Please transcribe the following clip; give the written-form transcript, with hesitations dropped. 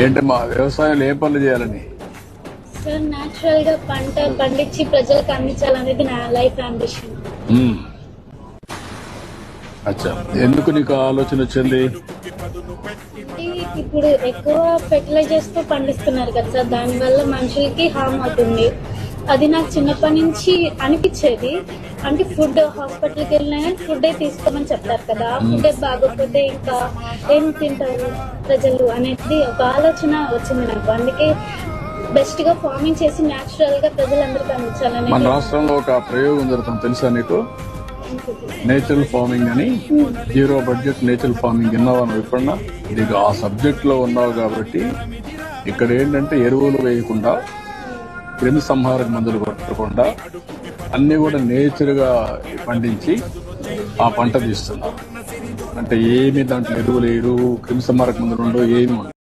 ఏంటమ్మా వ్యవసాయంలో ఏ పనులు చేయాలని? సార్ న్యాచురల్ గా పంట పండించి ప్రజలకు అందించాలనేది నా లైఫ్ అంబిషన్. అచ్చా, ఎందుకు నీకు ఆలోచన వచ్చింది? ఇప్పుడు ఎక్కువ ఫెర్టిలైజర్స్ తో పండిస్తున్నారు కదా సార్, దాని వల్ల మనుషులకి హార్మ్ అవుతుంది. అది నాకు చిన్నప్పటి నుంచి అనిపించేది. అంటే ఫుడ్ హాస్పిటల్కి వెళ్ళినా కానీ ఫుడ్ తీసుకోమని చెప్తారు కదా, ఫుడ్ బాగోకపోతే ఇంకా ఏం తింటారు ప్రజలు అనేది ఒక ఆలోచన వచ్చింది నాకు. అందుకే బెస్ట్ గా ఫార్మింగ్ చేసి న్యాచురల్ గా ప్రజలందరికీ అందించాలని. మన రాష్ట్రంలో ఒక ప్రయోగం జరుగుతుంది తెలుసా నీకు? నేచురల్ ఫార్మింగ్ అని, జీరో బడ్జెట్ నేచురల్ ఫార్మింగ్. విన్నావా నువ్వు ఎప్పుడన్నా? నీకు ఆ సబ్జెక్ట్ లో ఉన్నావు కాబట్టి ఇక్కడ ఏంటంటే ఎరువులు వేయకుండా, క్రిమి సంహారక మందులు కొట్టకుండా అన్ని కూడా నేచర్ గా పండించి ఆ పంట తీస్తున్నారు. అంటే ఏమి దాంట్లో ఎరువులు, క్రిమి సంహారక మందులు ఉండవు, ఏమి ఉండవు.